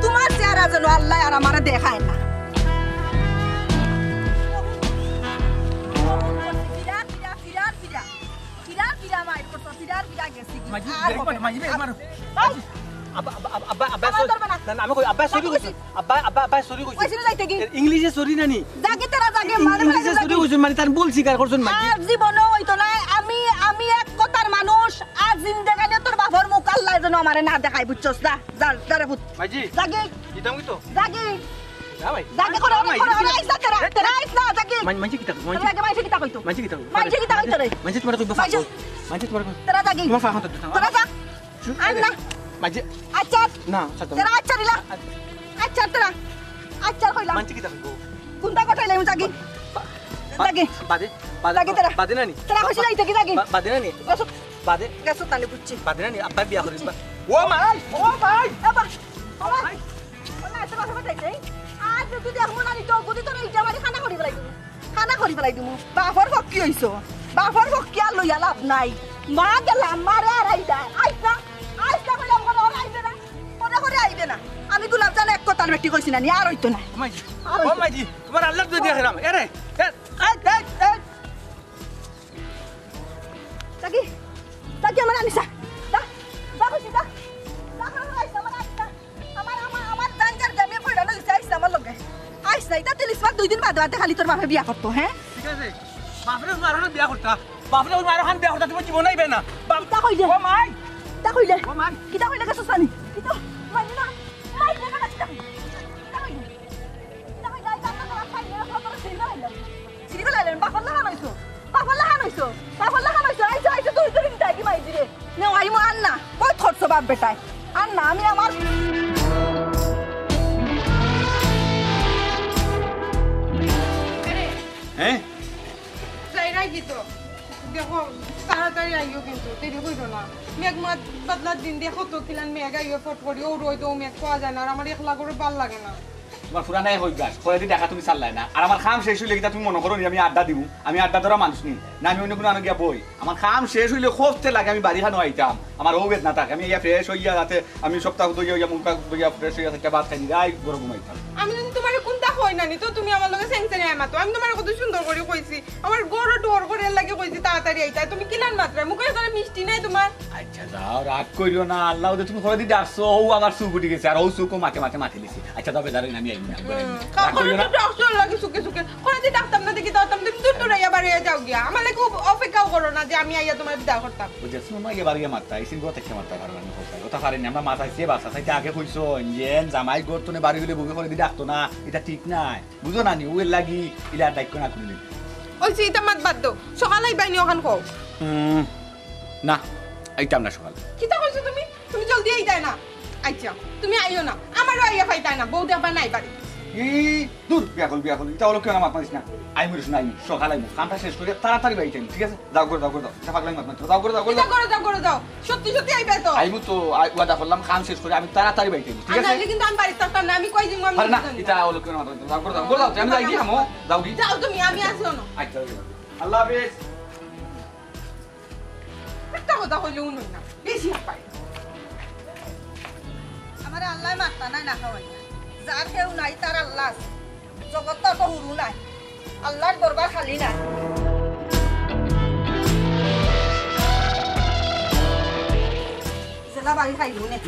তোমার চেহারা যেন আল্লাহ আর আমার দেখায় না ইংলিশে সরি নানি ইংলিশে সরি কইছুন মানে তার ভুল স্বীকার করছুন মাঝি জীবনও হইতো না আমি এক কথার মানুষ আজ জিন্দেগানি তোর বাবার মুখ আল্লাহ যেন আমারে না দেখাই বুঝছস না যারে পুত মাঝি জাগে কিতাম কি তো জাগে না ভাই জাগে করে আইসা তেরা আইসা জাগে মাঝি কিতাম মাঝি কিতা কইতো মাঝি কিতাম কইতো রে মাঝি তোমার কইবা মাঝি তোমার তেরা জাগে তোমার ফাহাত তেরা যা আন্না মাঝি আচ্ছা না সাথে তেরা আচ্ছা দিলা আচ্ছা তেরা আচ্ছা কইলাম মাঝি কিতাম কোনটা কইলাম জাগে জাগে বাদে জাগে তেরা বাদে নানি তেরা কইছি যাইতে কি জাগে বাদে নানি গেছো বাদে গেছো তানে বুঝছি বাদে নানি আব্বা বিয়া করিবা ও ভাই আবা ভাই ওনা এত কথা বলতে আজ যদি দেখমু না তো বুঝি তো এই জামারি খানা করি ফেলাই দিমু বাফর ফকি হইছো বাফর ফকি আর লইয়া লাভ নাই মা গেলাম মারে আর আইসা কইলাম কোন আর আইবে না কোন করে আইবে না আমি গোলাপ জান এক কথার বেটি কইছি না নি আর হইতো না ও মাইজি তোমার আল্লাহ তো দিয়া খেলাম এরে তাকি আমার আনিসা দা কইছি দা আমার দাঙ্গার দামে পড়া লইছে আইসা আমার লগে আইসা এটা তেলিসবার 2 দিন বাদে খালি তোর বাপে বিয়া করতো হ্যাঁ ঠিক আছে বাপরে মারহান বিয়া করতা বাপরে মারহান বিয়া করতা তুমি জীবন আইবে না বাপটা কইলে ও মাই তা কইলে ও মাই কিটা কইলে গেছস সানি কিটা মাইনি না মাই না না কিটা কইলে আই জানা না ফাইল না খবর সিরি লাইলেন বাপলা হানাইছো আইছো তুই নিতাই কি মাই দিরে নে আই মো আন্না কই খরচ বাপ বেটায় আন্না আমি আমার হ্যাঁ যাইরাই কি তো দেখো তাড়াতাড়ি আইও কিন্তু দেরি হইল না মেঘ মাত বদলার দিন দেখো তো কিলান মেঘ আইও ফট করি ও রই তো মেঘ পাওয়া যায় না আর আমার একলা করে ভাল লাগে না তোমার পুরানাই হই গাছ কয়েকদিন দেখা তুমি চাল্লাই না আর আমার খাম শেষ হইলে কিতা তুমি মনে করো নি আমি আড্ডা দিব আমি আড্ডা ধরা মানুষ নি না আমি অন্য কোনো আনো গিয়া বই আমার খাম শেষ হইলে খোঁজতে লাগে আমি বাড়ি খানো আইতাম আমার ও বেদ না থাকে আমি ইয়া ফ্রেশ হইয়া যাতে আমি সপ্তাহ দইয়া মুখ দইয়া ফ্রেশ হইয়া থেকে ভাত খাই যাই গরম ঘুমাইতাম আমি যদি তোমার কোনটা হই না নি তো তুমি আমার লগে সেন্সরে আইমাতো আমি তোমার কত সুন্দর করে কইছি আমার গড় ডোর করে লাগে কইছি তাড়াতাড়ি আইতা তুমি কিলান মাত্রা মুখে ধরে মিষ্টি নাই তোমার আচ্ছা যাও রাগ কইরো না আল্লাহ ওদের তুমি কয়দিন ডাকছো ও আমার সুখ উঠে গেছে আর ও সুখও মাঠে লিছি আচ্ছা তবে জানি আমি আইনি না ডক্টর লাগে সুকে কয়দিন ডাক্তার না দেখি দাও তুমি দূর আইয়া বাড়ি যাও গিয়া আমার লাগে অপেক্ষাও করো না যে আমি আইয়া তোমার বিদায় করতাম বুঝছ না মাইয়া বাড়ি মারতা আইসিন গো থেকে মারতা পারবানি কথা পারেনি আমরা মাথাইছে বাসা চাইতে আগে কইছো ইঞ্জেন জামাই গরতনে বাড়ি হইলে বুকে করে দি ডাকতো না এটা ঠিক নাই বুঝো না নি ওর লাগি ইলা ডাইক না কইলি ওই সিটা মাত বাদ দাও সকালে বাইনি ওখান খাও না আইতাম না সকাল কিটা কইছো তুমি জলদি আইতা না আচ্ছা তুমি আইও না আমারও আইয়া পাইতা না বউ দেবা নাই বাড়ি দূর বিয়া কল এটা হলো কেন মাত মারিস না আই মরিস না সকাল আইমু কামটা শেষ করে তাড়াতাড়ি বাইতে ঠিক আছে যাও করে দাও পাগলাই মাত মারছো যাও করে দাও সত্যি আইবা তো আইমু তো ওয়াদা করলাম কাম শেষ করে আমি তাড়াতাড়ি বাইতে ঠিক আছে না কিন্তু আমি বাড়ি থাকতাম না আমি কই দিমু আমি না এটা হলো কেন মাত মারছো যাও করে দাও আমি যাই কি আমো যাও তুমি আমি আসো না আচ্ছা আল্লাহ হাফেজ একটা কথা হইলে উনুন না বেশি পাই আমার আল্লাহ মারতা নাই না খাওয়াই যার কেউ নাই তার আল্লাহ জগৎ তো হুরু নাই আল্লাহর দরবার খালি নাই জেলা বাড়ি খাইলু নে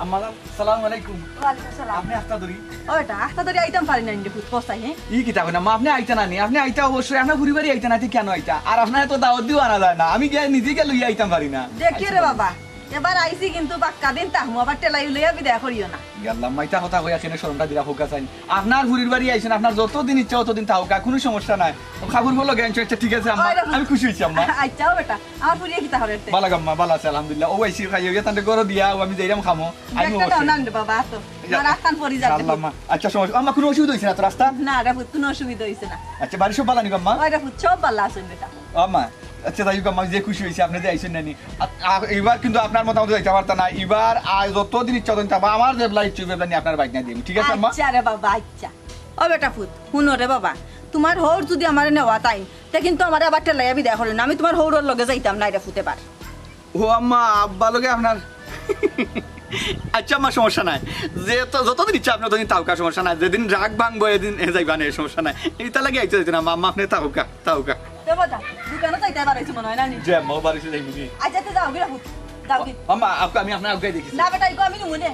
আম্মা আসসালামু আলাইকুম ওয়ালাইকুম আসসালাম আপনি আস্তা ধরি ওটা আস্তা ধরে আইতাম পারি না ইন্ডে ফুট পছাই হ্যাঁ ই কি তাকো না মা আপনি আইতা না নি আপনি আইতা অবশ্যই আপনার পরিবারই আইতা না ঠিক কেন আইতা আর আপনার তো দাওয়াত দিও আনা যায় না আমি গিয়ে নিজে গিয়ে লইয়া আইতাম পারি না দেখি রে বাবা এবার আইছি কিন্তু বাক্কা দিন তাহমু আবার টেলাই লইয়া বিদায় করিও না আল্লাহ মাইতা কথা কইয়া কেন শরমটা দিরা হোকা চাই আপনার পুরির বাড়ি আইছেন আপনার যতদিন ইচ্ছা ততদিন তাহকা কোনো সমস্যা নাই খাবার বলো গেঞ্চ আচ্ছা ঠিক আছে আম্মা আমি খুশি হইছি আম্মা আচ্ছাও বেটা আমার পুরিয়ে কি তাহলে বালা গাম্মা বালা আছে আলহামদুলিল্লাহ ও আইছি খাইয়া তান্তে গরো দিয়া ও আমি যাইরাম খামো আইমু একটা নাম দে বাবা তো আমার আস্তান পরি যাবে আল্লাহ মা আচ্ছা সমস্যা আম্মা কোনো অসুবিধা হইছে না তো রাস্তা না রে পুত কোনো অসুবিধা হইছে না আচ্ছা বাড়ি সব বালা নি আম্মা ওই রে পুত সব ভালো আছে বেটা আম্মা আচ্ছা তাই আম্মা যে খুশি হইছে আপনি যে আইছেন নানি এবার কিন্তু আপনার মতামত যাইতে পারতা না এবার আজ যতদিন ইচ্ছা ততদিন তাবা আমার যে লাইট চুবে আপনি আপনার বাইক না দিন ঠিক আছে আম্মা আচ্ছা রে বাবা আচ্ছা ও বেটা পুত শুনো রে বাবা তোমার হৌর যদি আমারে নেওয়া তাই তে কিন্তু আমারে আবার টেলাইয়া বিদায় করেন আমি তোমার হৌরর লগে যাইতাম না রে ফুতে পার ও আম্মা আব্বা লগে আপনার আচ্ছা আমার সমস্যা নাই যে যতদিন ইচ্ছা আপনি ততদিন তাওকা সমস্যা নাই যেদিন রাগ ভাঙবো এদিন যাইবা না সমস্যা নাই এইটা লাগে আইতে যেত না আম্মা আপনি তাওকা দেবতা দোকানে যাইতে পারাইছো মনে হয় না নি যে আম্মা বাড়িতে যাইবো কি আচ্ছা তো যাও গিরা যাও কি আম্মা আমি আপনার আগে দেখি না বেটা ইগো আমি নুনে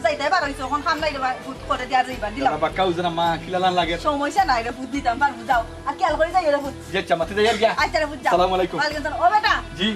যাইতে পারাইছো কোন খামলাই ফুট করে দিয়া যাইবা দিলাম বাবা কাউজনা মা কিলালান লাগে সমস্যা নাই রে ফুট দিতাম পারবো যাও আর খেয়াল করে যাই রে ফুট যে চামাতে যাই গিয়া আচ্ছা রে ফুট যাও আসসালামু আলাইকুম ওয়ালাইকুম আসসালাম ও বেটা জি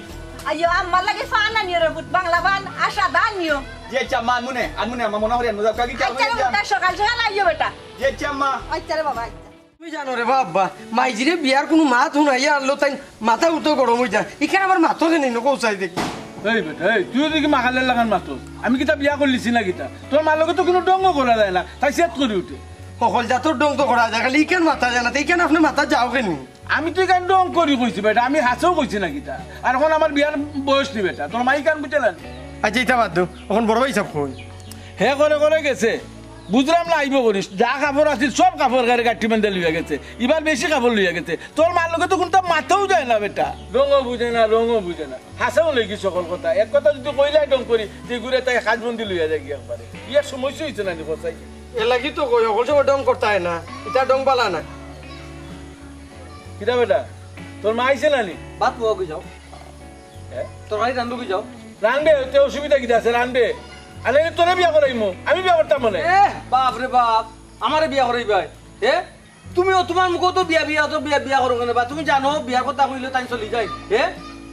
আইয়ো আমার লাগে ফান না নিও রে ফুট বাংলা ফান আশা দান নিও যে চামা আনমুনে আমা মনে হরি আনমু যাও কাকি চাও আচ্ছা রে ফুট সকাল সকাল আইয়ো বেটা যে চামা আচ্ছা রে বাবা আচ্ছা তুমি জানো রে বাবা মাইজিরে বিয়ার কোনো মাত শুনাইয়া আনলো তাই মাথা উঠো গরম হয়ে যায় এখানে আমার মাথা কেন কৌচাই দেখি এই বেটা এই তুই দেখি মাখালের লাগান মাতো আমি কিতা বিয়া করলিছি না কিতা তোর মার লগে তো কোনো ডঙ্গ করা যায় না তাই সেট করে উঠে সকল জাতর ডং তো করা যায় খালি ইখান মাথা জানা তাই কেন আপনি মাথা যাও কেন আমি তো এখান ডং করি কইছি বেটা আমি হাসেও কইছি না কিতা আর এখন আমার বিয়ার বয়স নি বেটা তোর মাই কান বুঝলেন আচ্ছা এটা বাদ দো এখন বড় ভাই সব কই হে করে গেছে বুঝলাম না আইব করিস যা কাপড় আছে সব কাপড় গাড়ি গাঠি বান্ধে লইয়া গেছে এবার বেশি কাপড় লইয়া গেছে তোর মার লগে তো কোনটা মাথাও যায় না বেটা রঙও বুঝে না হাসাও লইকি সকল কথা এক কথা যদি কইলাই ডং করি তুই ঘুরে তাই কাজবন্দি লইয়া যায় কি একবারে ইয়ার সমস্যা হয়েছে না কথাই এ লাগি তো কই সকল সময় ডং করতে হয় না এটা ডং পালা না কিটা বেটা তোর মা আইছে না নি বাদ বুয়া কই যাও হ্যাঁ তোর ভাই রান্ধু কই যাও রানবে তে অসুবিধা কিটা আছে রানবে আরে তোরে বিয়া করাইমু আমি বিয়া করতাম মানে বাপ রে বাপ আমারে বিয়া করাইবাই এ তুমিও তোমার মুখো তো বিয়া করো কেন বা তুমি জানো বিয়ার কথা কইলে তাই চলি যাই এ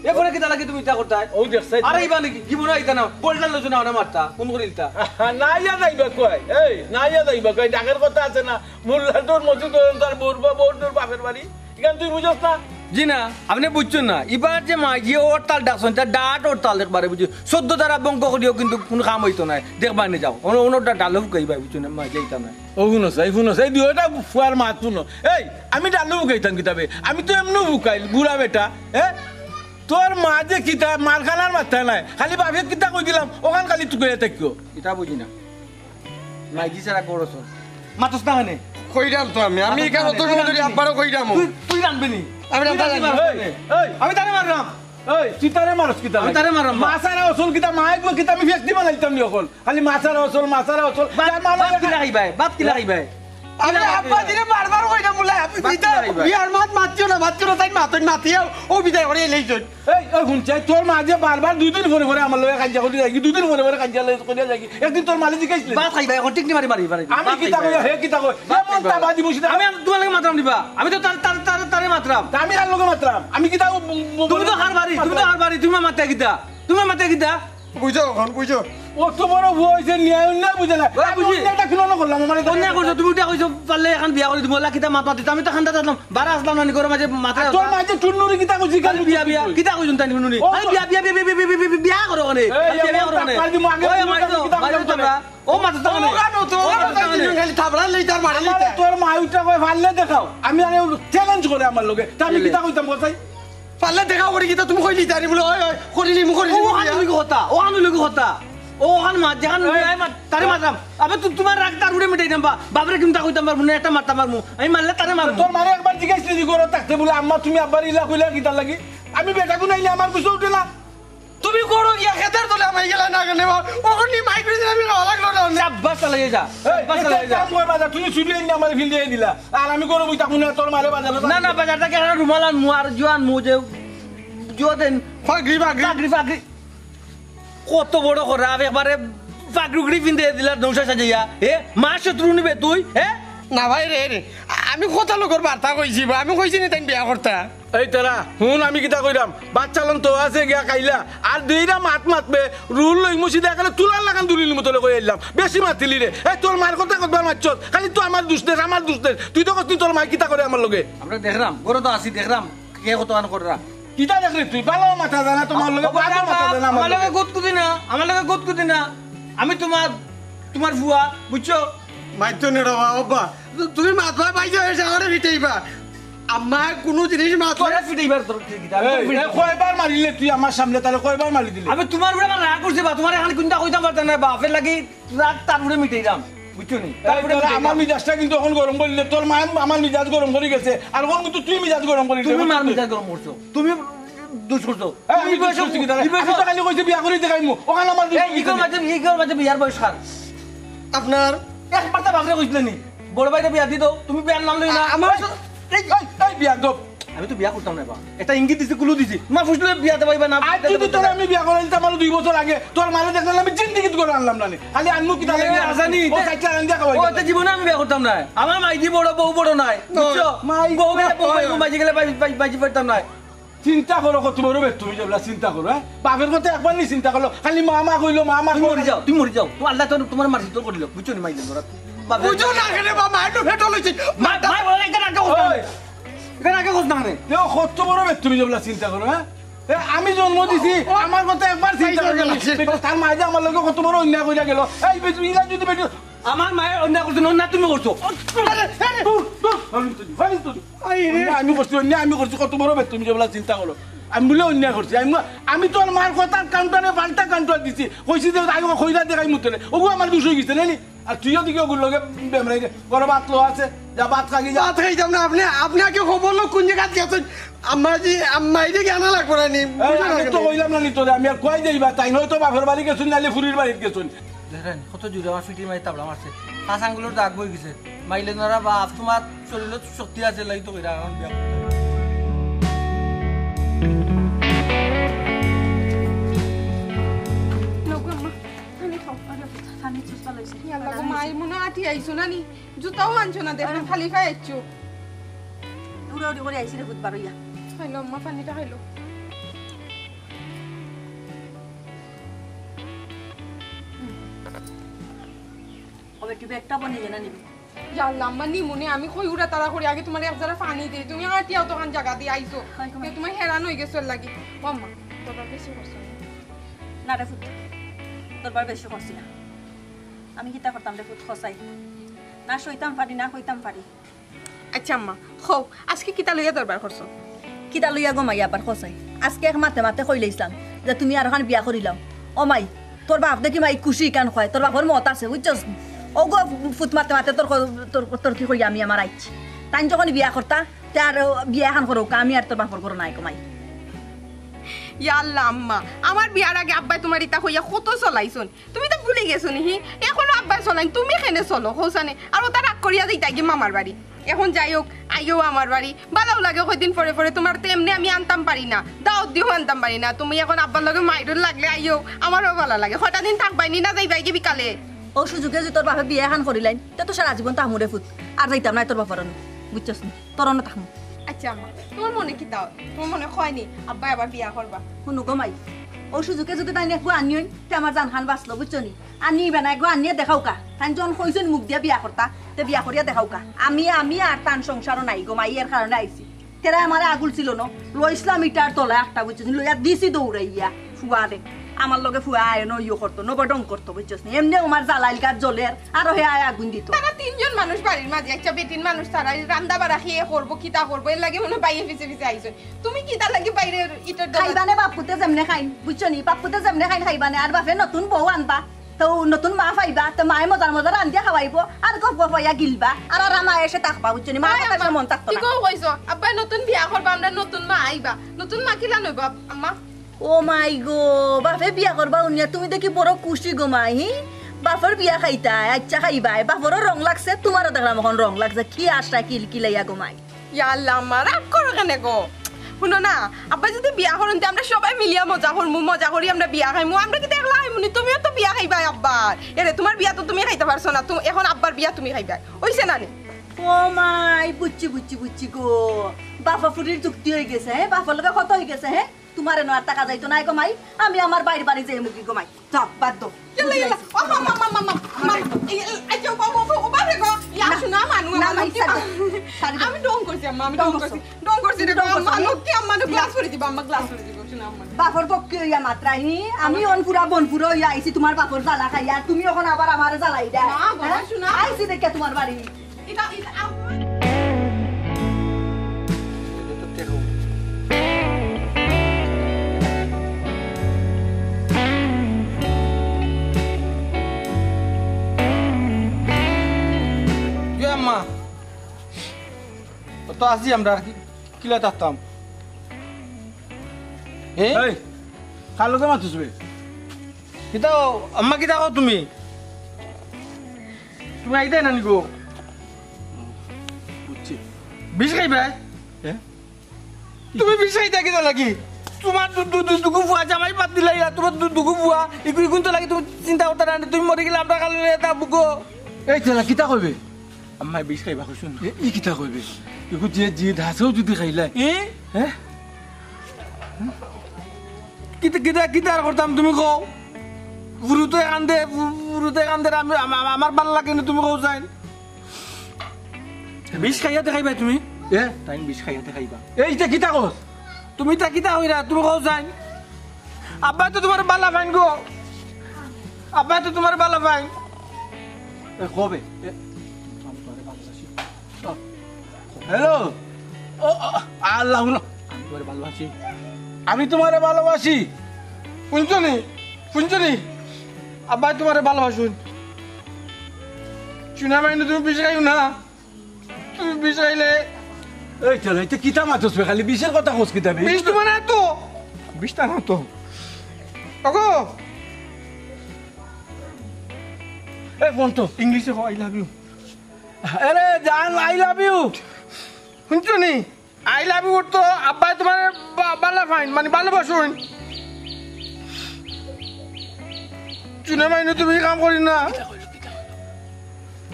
এরপরে কি লাগে তুমি ইটা করতাই ও দেখছাই আরে ইবা নাকি কি মনে আইতা না বলটা লজনা ওনা মারতা কোন করিলতা নাইয়া যাইবা কই এই নাইয়া যাইবা কই ডাকের কথা আছে না মোল্লাটোর মসজিদ তার বোর বাপের বাড়ি এখান তুই বুঝছ না জি না আপনি বুঝছেন না এবার যে মাঝি ওরতাল ডাকছেন তার ডাট ওরতাল একবারে বুঝছো 14 দ্বারা বঙ্ক করিও কিন্তু কোনো কাম হইতো না দেখবা নি যাও ওনোটা ডালো কইবা বুঝছো না মাঝি এইটা না ও শুনছ এই দুইটা ফুয়ার মাত শুনো এই আমি ডালু বুকাইতাম কিতাবে আমি তো এমনি বুকাই বুড়া বেটা তোর মা যে কিতা মারখানার মাথা নাই খালি বাপে কিতা কই দিলাম ওখান খালি তুই থাকিও এটা বুঝি না মাঝি সারা করছ মাতস না মানে কইরাম তো আমি এখানে অত সময় ধরে আব্বারও কইরাম তুই রানবি নি আমি আমি তারে মারলাম এই তুই তারে মারস কিতা আমি তারে মারলাম মাছারা অসল কিতা মাইক কিতা আমি ফেক দিবা লাইতাম নি অকল খালি মাছারা অসল বাপ কি লাগাইবাই আমি আব্বা দিনে বারবার কইরাম বলে আপনি দিতা বিয়ার মাতছো না তাই মাতিও ও বিদায় করে এলেইছন এই শুনছে তোর মা যে বারবার দুই দিন পরে আমার লগে কাঞ্জা করি যাই দুই দিন পরে কাঞ্জা করি যাই একদিন তোর মালিক জিগাইছিল বাপ খাইবাই এখন ঠিক নি মারি আমি কিতা কই হে কিতা কই এমন তা বাদি মুছি আমি তোমার লাগে মাত্রাম দিবা আমি তো তারে মাত্রাম আমি আর লগে মাত্রাম আমি কিতা তুমি তো হার বাড়ি তুমি মাতে কিতা বুঝো এখন বুঝো ও তো বড় হইছে নিয়ায় না বুঝে না বুঝি এটা কিনো না করলাম মানে অন্যায় করছো তুমি উঠা কইছো পারলে এখন বিয়া করে দিব লা কিতা মাত দিতা আমি তো খান্দা দিতাম বারা আসলাম না করে মাঝে মাথা তোর মাঝে টুন্নুরি কিতা কইছি কাল বিয়া কিতা কইছুন তাই নুনি আমি বিয়া করো কোনে বিয়া করো কোনে ওই মাইতো তোমরা ও মাথা তো কোনে খালি থাবড়া লই তার মারা লই তোর মাইটা কই ভাললে দেখাও আমি আরে চ্যালেঞ্জ করে আমার লগে তা আমি কিতা কইতাম বলছাই পারলে দেখাও করে কিতা তুমি কইলি তারি বলে ওই করিলি মু করিলি ও আনু কথা ও হান মা জান তারে মারলাম আবে তোমার রাগ তার উড়ে মিটাই দাম বাবরে কিমতা কইতাম পারবো না একটা মারতাম পারমু আমি মারলে তারে মারবো তোর মারে একবার জিজ্ঞাসা দি করো থাকতে বলে আম্মা তুমি আব্বার ইলা কইলা কিতা লাগি আমি বেটা গুনাইলে আমার কিছু উঠে না তুমি করো ইয়া খেতার তোলে আমি গেলা না কেন ওখানে মাইক করে আমি লাগলো না সাব্বাস চলে যা সাব্বাস চলে যা কাম করবা তুমি ছুটি এনে আমার ফিল দিয়ে দিলা আর আমি করব তা কোন তোর মারে বাজার না বাজারটা কেন রুমালান মু আর জোয়ান মু যে জোদেন ফাগরি কত বড় করা একবারে ফাগরুগড়ি পিনতে দিলা নৌশা সাজাইয়া মা শত্রু নিবে তুই না ভাই রে আমি কথা লোকের বার্তা কইছি আমি কইছি নি তাই বিয়া করতা এই তেরা হুন আমি কিতা কইরাম বাচ্চা লন তো আছে গিয়া খাইলা আর দুইরা মাতবে রুল লই মুছি দেখালে তুলার লাগান দুলির মতো কই আইলাম বেশি মাতিলি রে এই তোর মার কথা কতবার মারছস খালি তো আমার দুষ তুই তো কইছিস তোর মা কিতা করে আমার লগে আমরা দেখরাম গরো তো আসি দেখরাম কে কত আন কররা কিতা দেখলি তুই ভালো মাথা জানা তোমার লগে ভালো মাথা জানা আমার লগে গত কুদি না আমি তোমার ফুয়া বুঝছো মাইতো নে বাবা বাবা তুমি মাথা পাইছো এসে আমারে ফিটাইবা আম্মা কোন জিনিস মাথা ফিটাইবার তোর কিতা কয়বার মারিলে তুই আমার সামনে তারে কয়বার মারি দিলি আমি তোমার উপরে আমার রাগ করছি বা তোমার এখন কোনটা কইতাম পারতাম না বাপের লাগি রাগ তার উপরে মিটাইলাম বুঝছো নি আমার মিজাজটা কিন্তু এখন গরম করলে তোর মা আমার মিজাজ গরম করে গেছে আর এখন কিন্তু তুই মিজাজ গরম করিস তুমি মার মিজাজ গরম করছো তুমি দোষ করছো আমি তো খালি কইছি বিয়া করে দেখাইমু ওখানে আমার ইগর মাঝে বিয়ার বয়স কার আপনার একবার তো ভাবরে কইছিলে নি বড় ভাইটা বিয়া দি দাও তুমি বিয়ার নাম লই না আমার এই বিয়া দব আমি তো বিয়া করতাম না বা একটা ইঙ্গিত দিছি কুলু দিছি তোমার ফুসলে বিয়াতে পাইবা না আজ যদি তোর আমি বিয়া করে দিতাম আমার 2 বছর আগে তোর মানে দেখলাম আমি জিন্দিগি করে আনলাম না খালি আনমু কি তাহলে আসানি ও কাচ্চা আন দিয়া খাওয়াই ও তো জীবনে আমি বিয়া করতাম না আমার মাইজি বড় বউ বড় নাই বুঝছো মাই বউ গেলে বউ মাইজি গেলে বাইজি পারতাম না চিন্তা করো কত বড় বে তুমি যেগুলা চিন্তা করো হ্যাঁ বাপের কথা একবার নি চিন্তা করলো খালি মা কইলো মা তুমি মরি যাও তো আল্লাহ তো তোমার মারছি তো করিল বুঝছো নি মাইলে ধরা বুঝো না কেন বাবা একটু ফেটল হইছে মাই বলে একটা রাখো এখানে আগে কোস না রে দেও কত বড় বে তুমি যেগুলা চিন্তা করো হ্যাঁ আমি জন্ম দিছি আমার কথা একবার চিন্তা করো তার মাঝে আমার লগে কত বড় অন্যায় কইরা গেল এই বেটু ইলা যদি বেটু আমার মায়ের অন্যায় করছো না তুমি করছো আমি করছি অন্যায় আমি করছি কত বড় বে তুমি যেগুলা চিন্তা করো আমি বলে অন্যায় করছি আমি তোর মার কথা কাউন্টারে পাল্টা কাউন্টার দিছি কইছি যে আগে খইরা দেখাই মুতলে ওগো আমার দোষ হয়ে গেছে নানি আর তুইও দিকে ওগুলো লগে বেমরাই বড় ভাত লো আছে যা ভাত খাগি যা ভাত খাইতাম না আপনাকে খবর লোক কোন জায়গা গেছেন আম্মাইরে জ্ঞানা লাগবো না নি আমি তো কইলাম না নি তোরে আমি আর কই যাইবা তাই নয় তো বাপের বাড়ি গেছুন নালে ফুরির বাড়িতে গেছুন দেখেন কত জোরে আমার ফিটির মারি তাবলা মারছে পাঁচ আঙ্গুলের দাগ বই গেছে মাইলে নরা বাপ তোমার শরীরে শক্তি আছে লাই তো কইরা এখন বিয়া মাই মনে আটি আইছো না নি জুতাও আনছো না দেখেন খালি খাই আইছো উড়ে উড়ে করে আইছি রে বুধবার ইয়া খাইলো আম্মা পানিটা খাইলো ওবে তুই একটা বনি জানা নিবি জানলা আম্মা নি মনে আমি কই উড়া তারা করে আগে তোমার এক জারা পানি দেই তুমি আটিয়াও তখন জায়গা দিয়ে আইছো তুমি হেরান হই গেছো লাগি ও আম্মা তোরা বেশি করছো না রে ফুট তোর বার বেশি করছি না আমি কিতা করতাম রে ফুট খসাই না সইতাম পারি না কইতাম পারি আচ্ছা আম্মা হও আজকে কিতা লইয়া দরবার করছো কিতা লইয়া গো মাই আবার খসাই আজকে এক মাতে মাতে কই লইছিলাম যে তুমি আর এখন বিয়া করিলাম ও মাই তোর বাপ দেখি মাই খুশি কান কয় তোর বাপর মত আছে বুঝছস ও গো ফুট মাতে মাতে তোর কি কই আমি আমার আইছি তাই যখন বিয়া করতা তার বিয়া এখন করো আমি আর তোর বাপর করো নাই কমাই ইয়া আল্লাহ আম্মা আমার বিয়ার আগে আব্বাই তোমার ইতা হইয়া কত চলাইছন তুমি তো ভুলে গেছো নি এখনো আব্বাই চলাইন তুমি কেনে চলো হোসানে আর ওটা রাগ করিয়া দিই কি মামার বাড়ি এখন যাই হোক আইও আমার বাড়ি ভালো লাগে কয়দিন পরে পরে তোমার তো এমনি আমি আনতাম পারি না দাওয়াত দিও আনতাম পারি না তুমি এখন আব্বার লগে মাইরুল লাগলে আইও আমারও ভালো লাগে কয়টা দিন থাকবাই নি না যাইবাই কি বিকালে ও সুযোগে যে তোর বাপে বিয়া এখন করিলাইন তে তো সারা জীবন তাহমুরে ফুট আর যাইতাম নাই তোর বাপর বুঝছস নি তোর না তাহমু আচ্ছা আম্মা তোমার মনে কি তাও তোমার মনে হয়নি আব্বাই আবার বিয়া করবা শুনো গো মাই ও সুযোগে যদি তাই একো আনিও তে আমার জান খান বাঁচলো বুঝছো নি আনিবে না একো আনিয়ে দেখাও কা তাই যখন কইছেন মুখ দিয়া বিয়া করতা তে বিয়া করিয়া দেখাও কা আমি আর তান সংসারও নাই গো মাই এর কারণে আইছি তেরা আমার আগুল ছিল ন লইছিলাম ইটার তলে একটা বুঝছো লইয়া দিছি দৌড়াইয়া ফুয়া দে আমার লগে ফুয়া আয় ন ইয়ে করতো নবডং করতো বুঝছস নি এমনি আমার জালাইল কাজ জ্বলের আর হে আয় আগুন দিত তারা তিনজন মানুষ বাড়ির মাঝে একটা বেটিন মানুষ তারা রান্দা বাড়া খেয়ে করবো কিতা করবো এর লাগে মনে বাইরে পিছে আইছো তুমি কিতা লাগে বাইরে ইটার খাইবানে বাপুতে যেমনে খাইন বুঝছো নি বাপুতে যেমনে খাইন খাইবানে আর বাপে নতুন বউ আনবা তো নতুন মা পাইবা তো মায়ে মজার রান্ধিয়া খাওয়াইব আর গপ গপাইয়া গিলবা আর মায়ে এসে থাকবা বুঝছো নি মা কাছে মন থাকতো না ঠিক কইছো আব্বা নতুন বিয়া করবা আমরা নতুন মা আইবা নতুন মা কিলা নইবা আম্মা ও মাই গো বাপে বিয়া করবা উনিয়া তুমি দেখি বড় খুশি গো মাই বাপর বিয়া খাইতা আচ্ছা খাইবাই বাপরও রং লাগছে তোমারও দেখলাম এখন রং লাগছে কি আশা কিলকিলাইয়া গো মাই ইয়া আল্লাহ আম্মা রাগ করো কেন গো শুনো না আব্বা যদি বিয়া করেন আমরা সবাই মিলিয়া মজা করমু মজা করি আমরা বিয়া খাইমু আমরা কি দেখলা খাইমুনি তুমিও তো বিয়া খাইবা আব্বার এরে তোমার বিয়া তো তুমি খাইতে পারছো না তুমি এখন আব্বার বিয়া তুমি খাইবা হইছে না নি ও মাই বুঝছি গো বাপা ফুরির চুক্তি হয়ে গেছে হ্যাঁ বাপর লগে কত হয়ে গেছে হ্যাঁ তোমার এনো আর টাকা যাইতো নাই গমাই আমি আমার বাইরে বাড়ি যাই মুখি গমাই যাও বাদ দাও আমি ডং করছি আম্মা আমি ডং করছি রে আম্মা কি আম্মা গ্লাস করে দিবা আম্মা গ্লাস করে দিবা শুনো আম্মা বাপর পক্ষে হইয়া মাত্রাই আমি অনপুরা বনপুরা হইয়া আইছি তোমার বাপর জ্বালা খাইয়া তুমি এখন আবার আমার জ্বালাই দেয় না বাবা শুনো আইছি দেখে তোমার বাড়ি এটা আম্মা তো আসি আমরা আর কি কিলা থাকতাম এই কালোকে মাতিস বে কিতা আম্মা কিতা কও তুমি তুমি আইতাই না নিগো বুঝছি বিষ খাইবা তুমি বিষ খাইতা কিতা লাগি তোমার দুগু ফুয়া জামাই পাত দিলাই তোমার দুগু ফুয়া ইগুন তো লাগি তুমি চিন্তা করতে না তুমি মরে গেলে আমরা কালে এটা বুগো এই তেলা কিতা কইবে আম্মা বিষ খাইবা কইছুন ই কিতা কইবে ইগু যে ধাসেও যদি খাইলা হ্যাঁ কিতা কিতা কিতা করতাম তুমি কও পুরুতে কান্দে আমি আমার ভালো লাগে না তুমি কও যাই বিষ খাইয়া দেখাইবা তুমি তাই বিষ খাইয়া দেখাইবা এইটা কিতা কস তুমি তা কিতা হইরা তুমি কও যাই আব্বা তো তোমার বালা ফাইন গো আব্বা তো তোমার বালা ফাইন কবে হ্যালো আল্লাহ আমি তোমার ভালোবাসি আমি তোমারে ভালোবাসি শুনছনি আব্বা তোমার ভালোবাসুন চুনা মাইনে তুমি বিষ খাইও না তুমি বিষ খাইলে এই চল এটা কিতা মাতস বে খালি বিষের কথা কস কিতা বে বিষ তোমার না তো বিষটা না তো ওগো এই ফোন তো ইংলিশে আই লাভ ইউ আরে জান আই লাভ ইউ শুনছনি আই লাভ ইউ তো আব্বা তোমার বালা ফাইন মানে ভালোবাসুন চুনা মাইনে তুমি কাম করি না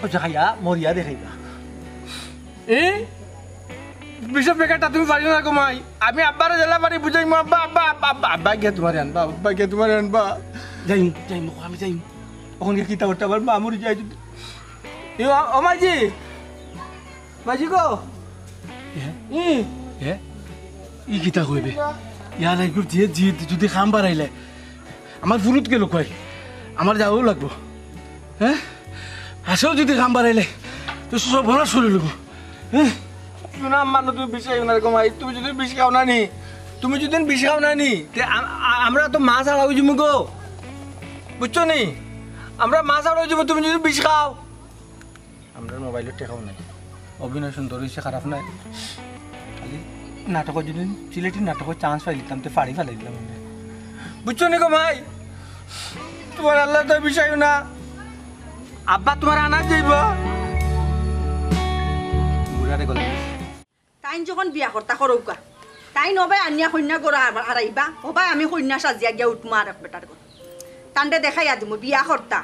আচ্ছা খাইয়া মরিয়া দেখাইবা বিশপ বেকারটা তুমি পারি না কমাই আমি আব্বারে জেলা বাড়ি বুঝাই আব্বা আব্বা আব্বা আব্বা গিয়ে তোমার আনবা আব্বা গিয়ে তোমার আনবা যাইম আমি যাইম ওখানে কিতা করতে পারবো আমার যাই যদি ও মাঝি গো ই কিতা কইবে ইয়ার আইগুর যে যদি খাম বাড়াইলে আমার ফুরুত গেল কয় আমার যাওয়াও লাগবো হ্যাঁ হাসেও যদি খাম বাড়াইলে তো সব ভরা শুরু লাগবো হ্যাঁ শুনা মানো তুমি বিষ খাও না কমাই তুমি যদি বিষ খাও না নি তুমি যদি বিষ খাও না নি আমরা তো মাছ আড়াই যাবো গো বুঝছো নি আমরা মাছ আড়াই যাবো তুমি যদি বিষ খাও আমরা মোবাইলের টেকাও নাই অভিনয় সুন্দর হয়েছে খারাপ নাই খালি নাটকের যদি সিলেটি নাটকের চান্স পাই দিতাম তো ফাড়ি ফেলাই দিলাম বুঝছো নি কমাই তোমার আল্লাহ তো বিষয় না আব্বা তোমার আনা যাইব বুড়ারে গলে তাই যখন বিয়া করতা করৌকা তাই নবাই আনিয়া কন্যা গড়া হারাইবা হবাই আমি কন্যা সাজিয়া গিয়া উঠমা আর এক বেটার ঘর তান্ডে দেখাইয়া দিমু বিয়া করতা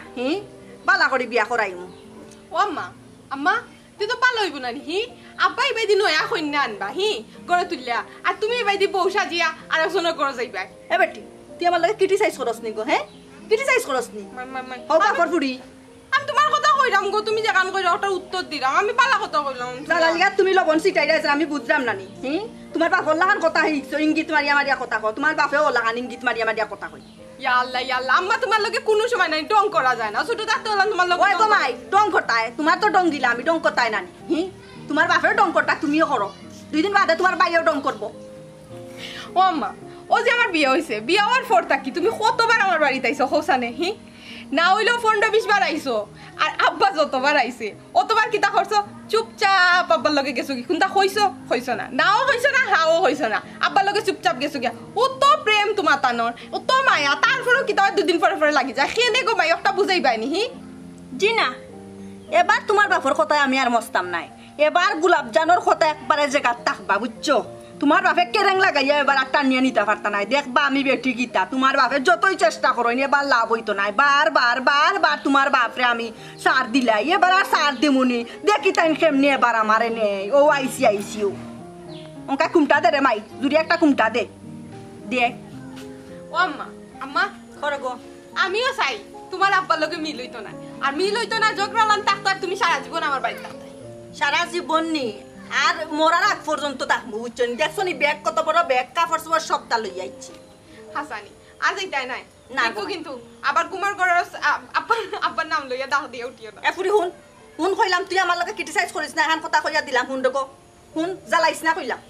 বালা করে বিয়া করাইমু ও আম্মা আম্মা তুই তো পালো হইব না হি আব্বা এবাই দি নয়া কন্যা আনবা গড়ে তুললা আর তুমি এবাই দি বউ সাজিয়া আর একজনের গড়ে যাইবা এ বেটি তুই আমার লাগে ক্রিটিসাইজ করস নি গো ক্রিটিসাইজ করস নি ও বাপর ফুড়ি আমি তোমার কথা কইরাম গো তুমি যে কান কইরা ওটার উত্তর দিলাম আমি পালা কথা কইলাম জালালিয়া তুমি লবণ সিটাই রাইছ আমি বুঝলাম নানি তোমার বাপর লাগান কথা হইছো ইঙ্গিত মারিয়া মারিয়া কথা কও তোমার বাপেও লাগান ইঙ্গিত মারিয়া মারিয়া কথা কই ইয়া আল্লাহ আম্মা তোমার লগে কোনো সময় নাই ডং করা যায় না ছোট থাকতে হলাম তোমার লগে ওই কমাই ডং করতায় তোমার তো ডং দিলা আমি ডং করতায় নানি তোমার বাপের ডং করতা তুমিও করো 2 দিন বাদে তোমার বাইও ডং করবো ও আম্মা ও যে আমার বিয়ে হইছে বিয়ে হওয়ার পর থাকি তুমি কতবার আমার বাড়িতে আইছো হোসানে না হইলেও 15-20 বার আইছো আর আব্বা যতবার আইছে অতবার কিতা করছো চুপচাপ আব্বার লগে গেছো কি কোনটা হইছো না নাও হইছো না হাও হইছো না আব্বার লগে চুপচাপ গেছো গিয়া ও তো প্রেম তোমার তানোর ও তো মায়া তারপরেও কিতা 2 দিন পরে লাগি যায় খেনে গো মাই একটা বুঝাই পাইনি জি না এবার তোমার বাপর কথায় আমি আর মস্তাম নাই এবার গোলাপ জানোর কথা একবারে জায়গা থাকবা বুঝছো তোমার বাপে কেরেং লাগাইয়া এবার আর টানিয়া নিতে পারতা নাই দেখবা আমি বেটি গীতা তোমার বাপে যতই চেষ্টা করো এবার লাভ হইতো নাই বার তোমার বাপরে আমি সার দিলাই এবার আর সার দিমুনি দেখি তাই কেমনি এবার আমারে নেই ও আইসিও ওকা কুমটা দে রে মাই যদি একটা কুমটা দে দেখ ও আম্মা আম্মা করে গো আমিও চাই তোমার আব্বার লগে মিল হইতো না আর মিল হইতো না জগরালান থাকতো আর তুমি সারা জীবন আমার বাড়িতে থাকতে সারা জীবন নি আর মরার আগ পর্যন্ত থাকবো বুঝছো দেখছো নি ব্যাগ কত বড় ব্যাগ কাপড় চোপড় সবটা লই আইছি হাসানি আজ এইটাই নাই না দেখো কিন্তু আবার কুমার ঘরের আব্বার নাম লইয়া দাহ দিয়ে উঠিও না এপুরি হুন কইলাম তুই আমার লগে ক্রিটিসাইজ করিস না এখন কথা কইয়া দিলাম হুন দেখো হুন জ্বালাইছ না কইলাম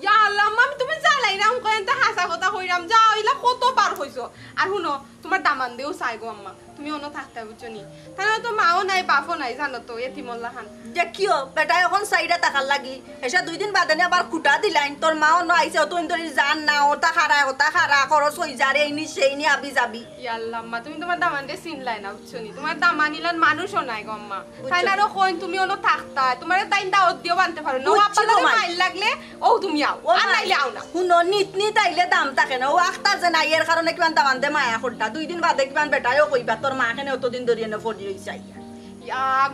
ইয়া আল্লাহ আমি তুমি জ্বালাই না কইন তা হাসা কথা কইরাম যা হইলা কতবার কইছো আর শুনো তোমার দামান দেও চাই গো আম্মা তুমি অন্য থাকতে বুঝছো নি তাহলে তো মাও নাই বাপও নাই জানো তো এতিমল্লা খান যে কিয় বেটা এখন সাইডে টাকার লাগি এসে 2 দিন বাদে আবার কুটা দিলাইন তোর মাও ন আইছে অত ইন্দরি জান না ওটা খারা খরচ হই যারে এইনি সেইনি আবি যাবি ইয়াল্লা আম্মা তুমি তোমার দামান দে চিনলাই না বুঝছো নি তোমার দামানিলান মানুষও নাই গো আম্মা তাই না আরো কইন তুমি অন্য থাকতা তোমার তাইন দাওত দিও বানতে পারো না আপা যদি মাইল লাগলে ও তুমি আও আর নাইলে আও না শুনো নিতনি তাইলে দাম থাকে না ও আখতার যে নাই এর কারণে কিমান দামান দে মায়া করতা 2 দিন বাদে কিমান বেটায়ও কইবা তোর মা কেন অতদিন ধরে এনে ফড়ি হইছে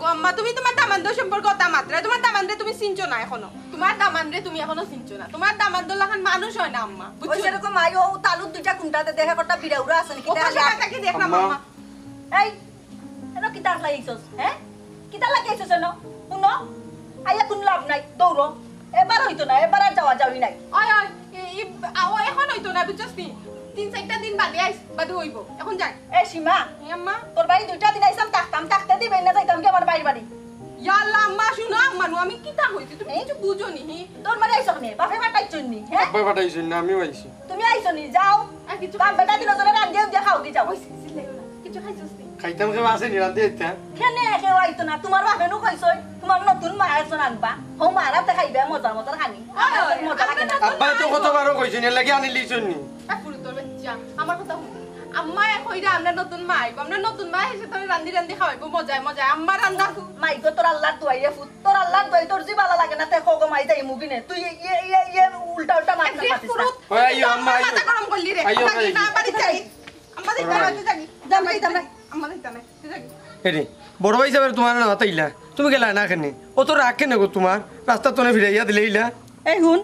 গো আম্মা তুমি তোমার দামান্দ সম্পর্ক কথা মাত্রা তোমার দামান্দ্রে তুমি চিনছো না এখনো তোমার দামান্দ্রে তুমি এখনো চিনছো না তোমার দামান্দুল্লাহ খান মানুষ হয় না আম্মা ওই সেরকম আই ও তালুর দুইটা কুন্টাতে দেখা করতা বিড়াউরা আছে নাকি তাকে দেখলাম আম্মা এই এনো কি তার লাগাইছস হ্যাঁ কি তার লাগাইছস এনো শুনো আইয়া কোন লাভ নাই দৌড়ো এবার হইতো না এবার আর যাওয়া যাওই নাই ওই ওই এখন হইতো না বুঝছস নি 3-4টা দিন বাদে আইস বাদে হইব এখন যাই এই সীমা আম্মা তোর বাড়ি 2টা দিন আইসাম থাকতে দিবে না যাইতাম কি আমার বাড়ি ইয়াল্লা আম্মা শুনো মানু আমি কিতা হইছি তুমি কিছু বুঝো নি তোর মানে আইছ নি বাপে ফাটাইছন নি হ্যাঁ আব্বা ফাটাইছেন না আমিও আইছি তুমি আইছ নি যাও আর কিছু বাপ বেটা দিন ধরে রান্দিও দিয়ে খাও দি যাও কিছু খাইছস নি খাইতাম কেউ আছে নিরান্তে এটা কেনে কেউ আইতো না তোমার বাপে নো কইছই তোমার নতুন মা আইছ আনবা হো মারাতে খাইবে মজার খানি মজা লাগে না আব্বা তো কতবারও কইছেন এর লাগি আনি লিছন নি পুরো তোর বাচ্চা আমার কথা শুন আম্মা কইরা আমরা নতুন মা আইব আমরা নতুন মা এসে তোর রান্দি খাওয়াইবো মজায় আম্মা রান্না মাই গো তোর আল্লাহর দোয়াই রে ফুট তোর আল্লাহর দোয়াই তোর জি ভালো লাগে না তে খোগো মাই যাই মুগিনে তুই ইয়ে উল্টা মাছ না পাতিস ওই আইও আম্মা আইও মাথা গরম করলি রে আইও না বাড়ি যাই আম্মা দেখতে যাই দাম আম্মা দেখতে না যাই এরে বড় ভাই সাহেব তোমার না তাইলা তুমি গেলা না কেনে ও তো রাখ কেনে গো তোমার রাস্তা তোনে ফিরাইয়া দিলেইলা এই হুন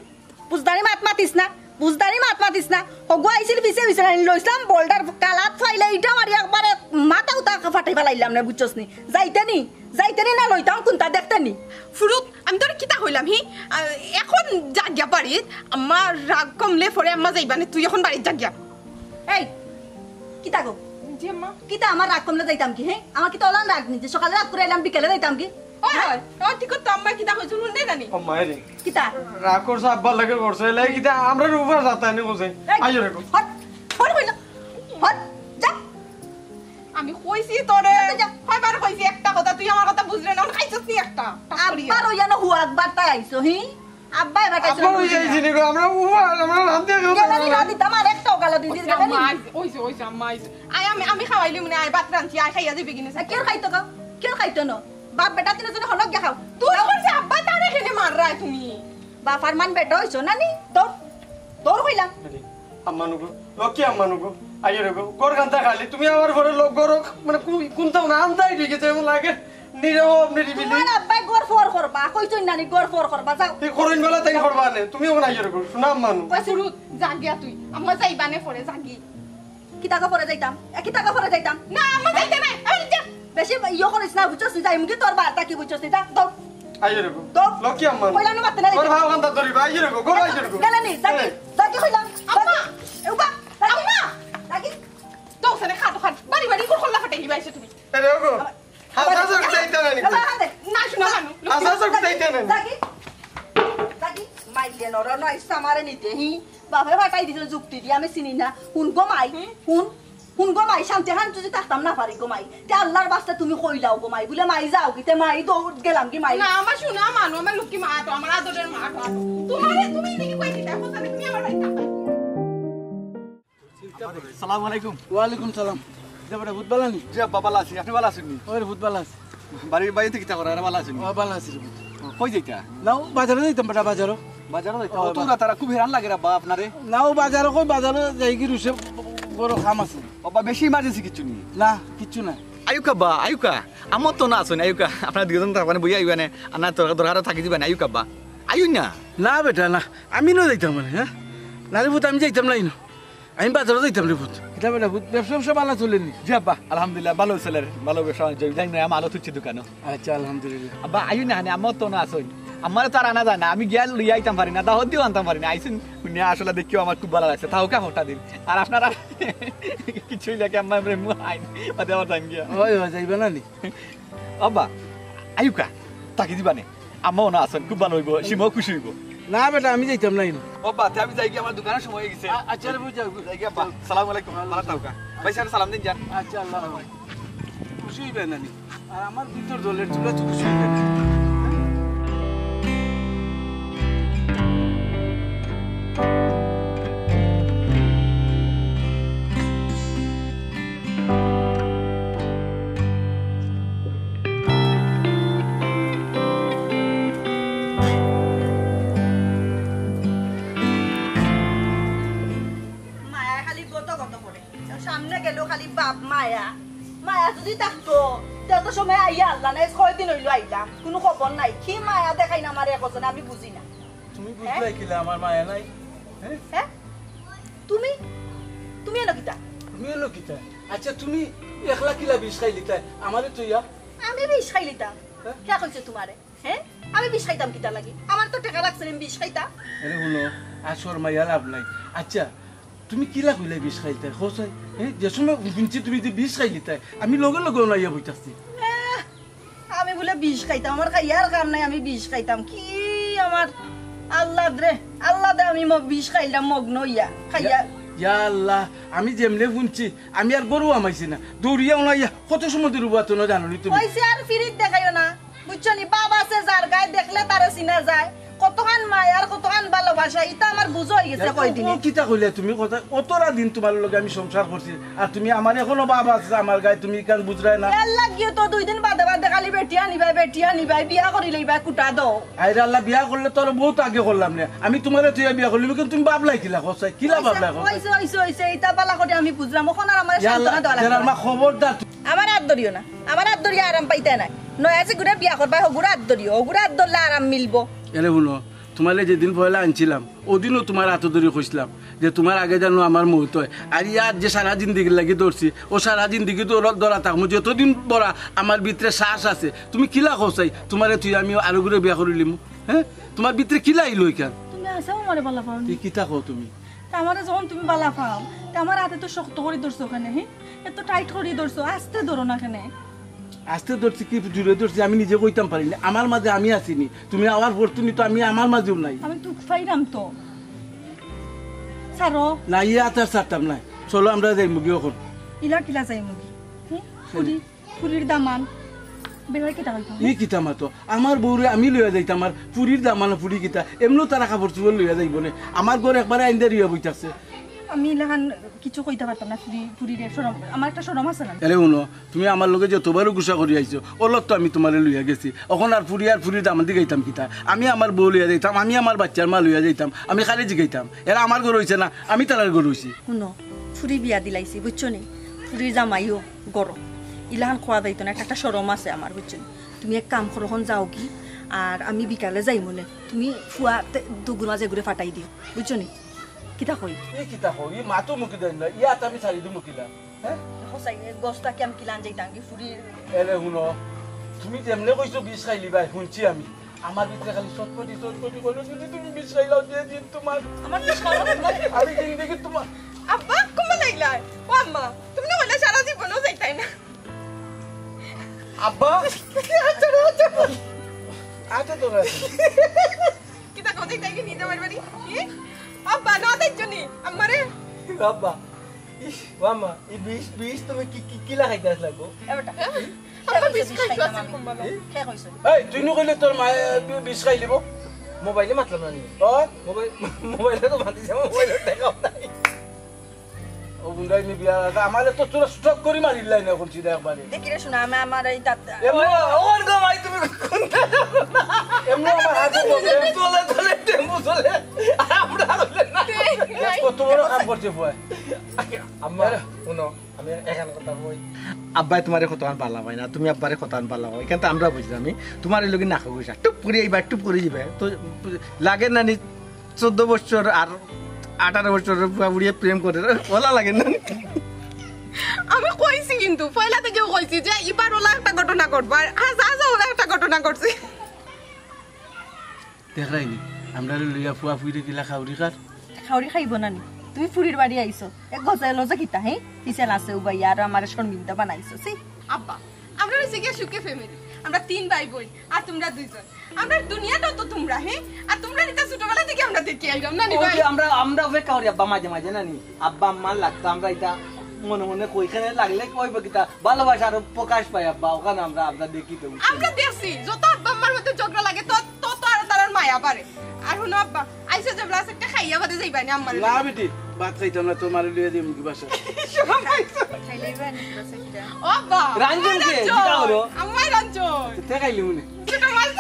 বুঝদারি মাত মাতিস না হগো আইছিল পিছে লইছলাম বোল্ডার কালাত ফাইলে ইটা মারি একবারে মাথা উতা ফাটাই ফেলাইলাম না বুঝছস নি যাইতে নি না লইতাম কোনটা দেখতে নি ফুরুত আমি তোর কিতা হইলাম এখন জাগিয়া পারি আমার রাগ কমলে পরে আম্মা যাইবানে তুই এখন বাড়ি জাগিয়া এই কিতা গো জি আম্মা কিতা আমার রাগ কমলে যাইতাম কি হ্যাঁ আমার কি তোলান রাগ নি যে সকালে রাগ করে এলাম বিকেলে যাইতাম কি ওই ঠিক তো আম্মা কিতা হইছ শুনতে জানি ও মায়েরে কিতা রাগ করছ আব্বা লাগে করছ এলাই কিতা আমরা উপর যাতা নি কইছে আইও রে হট হইল হট যা আমি কইছি তোরে কয়বার কইছি একটা কথা তুই আমার কথা বুঝলে না খাইছস নি একটা আব্বার ওইয়ানো হুয়া একবার তাই আইছো হি আব্বাই বাটাইছো আব্বা ওই যাইছি নি গো আমরা রান্তে গেলানি না দিতাম আর একটা গালো দিদি গেলানি ওইছে আম্মা আইছে আমি খাওয়াইলি মানে আই বাত রান্তি আই খাইয়া দিবি কিনে কেউ খাইতো না বাপ বেটা তিনজনে হলক গা খাও তুই কইছিস আব্বা তারে এখানে মাররা তুমি বাপার মান বেটা হইছো না নি তোর কইলাম আম্মানুগো লকি আম্মানুগো আইও রে গো গোর কান্তা খালি তুমি আমার ঘরে লোক গোর মানে কোনটাও না আনতাই ঠিক আছে এমন লাগে নীরব নিরিবিলি তোমার আব্বাই গোর ফোর করবা কইছই না নি গোর ফোর করবা যাও তুই করিন বেলা তাই করবা না তুমিও না আইও রে গো শুনা আম্মানু কইছুরুত জাগিয়া তুই আম্মা যাইবানে পরে জাগি কি টাকা পরে যাইতাম না আম্মা যাইতে নাই আমি যা বেশি ইয়ো করিস না বুঝছস যাই মুকি তোর বাটা কি বুঝছস তা দাও আইও রে গো লকি আম্মানু কইলা না মাতে না তোর ভাও কান্তা ধরিবা আইও রে গো গোর আইও রে গো গেলানি যাকি কইলাম আম্মা উবা আম্মা যাকি তো সনে খাটো বাড়ি গোর খোলা ফাটাই দিবাইছে তুমি আরে গো হাসা চাইতে না নি না শুনা মানু হাসা চাইতে না যাকি মাইলে নর নয় সামারে নিতে হি বাপে ফাটাই দিছিল যুক্তি দি আমি চিনি না হুন গো মাই শান্তি হান যদি থাকতাম না পারি গো মাই তে আল্লাহর বাস্তে তুমি কইলাও গো মাই বলে মাই যাও কি তে মাই দৌড় গেলাম কি মাই না আমার শুনা মানু আমার লক্ষ্মী মা তো আমার আদরের মা তো তুমি দেখি কই দিতা কোথায় তুমি আমার বাড়ি থাকবা আসসালামু আলাইকুম ওয়ালাইকুম সালাম যাবড়া ভূত বালানি জি আব্বা ভালো আছি আপনি ভালো আছেন নি ওরে ভূত বালা আছে বাড়িতে কিতা করে আর ভালো আছেন নি? ও বালা আছে রে ভূত কই যাইতা নাও বাজারে যাইতাম বেটা বাজারও বাজারে যাইতা ও তোরা তারা খুব হেরান লাগে রাব্বা আপনারে নাও বাজারে কই বাজারে যাই কি রুসে বড় খাম আছে বাবা বেশি ইমার্জেন্সি কিছু নি না কিচ্ছু না আয়ুকা আমার তো না আছেন আয়ুকা আপনার দুজন তার মানে বই আইবানে আর না তোর দরকার থাকি দিবেন আয়ুকা বা আয়ুন না না বেটা না আমি না যাইতাম মানে হ্যাঁ না রে ভূত আমি যাইতাম না ইনো আমি বাজারে যাইতাম রে ভূত এটা বেটা ভূত ব্যবসা ভালো চলেনি জি আব্বা আলহামদুলিল্লাহ ভালো চলে ভালো ব্যবসা যাই না আমার আলো তুচ্ছি দোকানো আচ্ছা আলহামদুলিল্লাহ আব্বা আয়ুন না আমার তো না আছেন আমার তো আর আনা যায় না আমি গিয়া লইয়া আইতাম পারি না দাওয়াত দিও আনতাম পারি না আইসুন শুনে আসলে দেখিও আমার খুব ভালো লাগছে তাও কা হঠাৎ দিন আর আপনারা কিছুই লাগে আমার আইন বা দেওয়ার টাইম গিয়া ওই যাইবা না নি আব্বা আয়ুকা তাকে দিবানে আমাও না আছেন খুব ভালো হইব সীমাও খুশি হইব না বেটা আমি যাইতাম না ইনো ও বাতে আমি যাই কি আমার দোকানের সময় হয়ে গেছে আচ্ছা রে বুঝা যাই কি আব্বা আসসালামু আলাইকুম ভালো থাকা ভাই স্যার সালাম দিন যান আচ্ছা আল্লাহ ভাই খুশি হইবে নানি আর আমার ভিতর দলের চুলা তো খুশি হইবে না সামনে গেল খালি বাপ মায়া মায়া যদি থাকতো তত সময় আইয়া আল্লাহ না কয়দিন হইলো আইলাম কোনো খবর নাই কি মায়া দেখাই না আমার একজন আমি বুঝি না তুমি বুঝলাই কিলা আমার মায়া নাই হ্যাঁ তুমি তুমি এলো কিতা তুমি এলো কিতা আচ্ছা তুমি একলা কিলা বিষ খাইলি তাই আমারে তুই আমি বিষ খাইলিতাম কে কইছে তোমারে হ্যাঁ আমি বিষ খাইতাম কিতা লাগি আমার তো টাকা লাগছে আমি বিষ খাইতা আরে হলো আসর মাইয়া লাভ নাই আচ্ছা তুমি কিলা কইলে বিষ খাইতে খোসাই যে সময় শুনছি তুমি যে বিষ খাইলি তাই আমি লগে লগে নাইয়া বইতাছি আমি বলে বিষ খাইতাম আমার খাইয়ার কাম নাই আমি বিষ খাইতাম কি আমার আল্লাহ দে আমি বিষ খাইলাম মগ্ন হইয়া খাইয়া ইয়া আল্লাহ আমি যেমনে শুনছি আমি আর গরু আমাইছি না দৌড়িয়া নাইয়া কত সময় দৌড়বাতো না জানো তুমি কইছে আর ফিরিত দেখাইও না বুঝছো নি বাবা আছে যার গায়ে দেখলে তারে চিনা যায় কতখান মায়ার কতখান ভালোবাসা এটা আমার বুঝ হয়ে গেছে কয়দিন কিতা কইলে তুমি কথা কতরা দিন তোমার লগে আমি সংসার করছি আর তুমি আমার এখনো বাবা আছে আমার গায়ে তুমি কান বুঝরাই না আল্লাহ গিয়ে তো 2 দিন বাদে বাদে খালি বেটিয়া নিবাই বিয়া করি লইবা কুটা দাও আইরা আল্লাহ বিয়া করলে তোর বহুত আগে করলাম না আমি তোমারে তুই বিয়া করলি কিন্তু তুমি বাবলাই কিলা কইছাই কিলা বাবলাই হইছে এটা বালা করে আমি বুঝলাম ওখন আর আমার সান্তনা দেওয়া লাগে আমার খবরদার আমার হাত ধরিও না আমার হাত ধরিয়া আরাম পাইতে নাই নয় আছে গুড়া বিয়া করবা হগুড়া হাত ধরিও হগুড়া হাত ধরলে আরাম মিলবো এরে শুনো তোমালে যেদিন পয়লা আনছিলাম ওদিনও তোমার হাত ধরে কইছিলাম যে তোমার আগে জানো আমার মুহূর্ত হয় আর ইয়ার যে সারা জিন্দিগি লাগি ধরছি ও সারা জিন্দিগি ধরা থাকবো যতদিন পড়া আমার ভিতরে শ্বাস আছে তুমি কিলা কইছাই তোমারে তুই আমি আরো করে বিয়া করিলিম হ্যাঁ তোমার ভিতরে কিলা আইলো কেন তুমি আসাও আমারে বালা পাও তুই কিতা কও তুমি আমারে যখন তুমি বালা পাও আমার হাতে তো শক্ত করে ধরছো ওখানে হ্যাঁ এত টাইট করে ধরছো আস্তে ধরো না কেন আস্তে ধরছি কি জুড়ে ধরছি আমি নিজে কইতাম পারিনি আমার মাঝে আমি আসিনি তুমি আবার পর তুমি তো আমি আমার মাঝেও নাই আমি তো ফাইরাম তো সারো না ইয়া তার সারতাম না চলো আমরা যাই মুগি এখন ইলা কিলা যাই মুগি ফুরির দামান বেলায় কিতা হইতো ই কিতা মাতো আমার বউরে আমি লইয়া যাইতাম আর পুরীর দামান পুরি কিতা এমনও তারা কাপড় চুপড় লইয়া যাইব না আমার ঘর একবারে আইন্দা রিয়া বইতাছে আমি ইলাহান কিছু কইতে পারতাম না ফুরির শরম আমার একটা শরম আছে না আরে শুনো তুমি আমার লগে যতবারও গুসা করি আইছো ওলত তো আমি তোমারে লইয়া গেছি এখন আর ফুরির দামান দি গাইতাম কিতা আমি আমার বউ লইয়া যাইতাম আমি আমার বাচ্চার মা লইয়া যাইতাম আমি খালি জিগাইতাম এরা আমার ঘর হইছে না আমি তারার ঘর হইছি শুনো ফুরি বিয়া দিলাইছি বুঝছো নি ফুরির জামাইও গরম ইলাহান খোয়া যাইতো না একটা শরম আছে আমার বুঝছো তুমি এক কাম করো হন যাও কি আর আমি বিকালে যাই মনে তুমি ফুয়া দুগুর মাঝে ঘুরে ফাটাই দিও বুঝছো নি কিতা কই এই কিতা কই ই মাতো মুকি দেন না ইয়াত আমি ছাড়ি দিমু কিলা হ্যাঁ হসাই গোস্তা কি আমি কিলান যাইতাম কি ফুরি এরে শুনো তুমি যেমনে কইছো বিষ খাইলি ভাই শুনছি আমি আমার ভিতরে খালি চটপটি করলো যদি তুমি বিষ খাইলাও যে দিন তোমার আমার বিষ খাওয়া আমি জিন্দেগি তোমার আব্বা কমে লাগলা ও আম্মা তুমি না বলে সারা জীবনও যাইতাই না আব্বা আচ্ছা তো কিতা কথা যাইকে নিতে পারবানি আব্বা না দেখছনি আমারে আব্বা ইস মামা এই বিষ তুমি কি লাগাইতাছ লাগো এবারটা আব্বা বিষ খাইতাম আমি কে কইছ এই তুই নো কইলে তোর মা বিষ খাই লিব মোবাইলে মাতলাম না নি ও মোবাইলে তো মাতিছে মোবাইলে টাকা নাই ও বুড়াই নি বিয়া আমারে তো তোরা স্টক করি মারিলাই না কোন চিদা একবারে দেখি রে শোনা আমার এই দাঁত ওর গো ভাই তুমি এমনি আমার হাতে চলে টেম্পু চলে আর আমরা হইলে না কত বড় কাম করছে বুয়া আম্মা শুনো আমি এখানে কথা কই আব্বাই তোমারে কতক্ষণ পালা হয় না তুমি আব্বারে কতক্ষণ পালা হয় এখান আমরা বুঝলাম আমি তোমার এই লোক না কইছা টুপ করে এইবার টুপ করে যাবে তো লাগে না নি 14 বছর আর 18 বছর বুড়িয়ে প্রেম করে ওলা লাগে না আমি কইছি কিন্তু পয়লা থেকেও কইছি যে এবার ওলা একটা ঘটনা ঘটবে আর আজ ওলা একটা ঘটনা ঘটছে দেখাইনি আমরা লইয়া ফুয়া ফুইরে কিলা খাউরি কার খাউরি খাইব না নি তুমি ফুরির বাড়ি আইছো এক গজায় লজা কিতা হে পিছেল আছে উবাই আর আমার শর্মিন্দা বানাইছো সি আব্বা আমরা হইছে কি সুখে ফ্যামিলি আমরা 3 ভাই বোন আর তোমরা 2 জন আমরা দুনিয়াটা তো তোমরা হ্যাঁ আর তোমরা এটা ছোটবেলা থেকে আমরা দেখি আইলাম না নি ভাই আমরা অপেক্ষা করি আব্বা মাঝে মাঝে না নি আব্বা আম্মা লাগতো আমরা এটা মনে মনে কইখানে লাগলে কইব কিতা ভালোবাসার প্রকাশ পাই আব্বা ওখানে আমরা দেখি তো আমরা দেখছি যত আব্বা আম্মার মধ্যে ঝগড়া লাগে তত আর তার মায়া পারে আর হুনো আব্বা আইসা যে ব্লাস একটা খাইয়া বাদে যাইবা নি আম্মার না বেটি ভাত খাইতাম না তোমার লিয়ে দিম কি বাসা খাইলেইবা নি ব্লাস একটা ও আব্বা রাঞ্জন কে? জিকা হলো? আম্মাই রাঞ্জন তে খাইলি মনে ছোট মাছ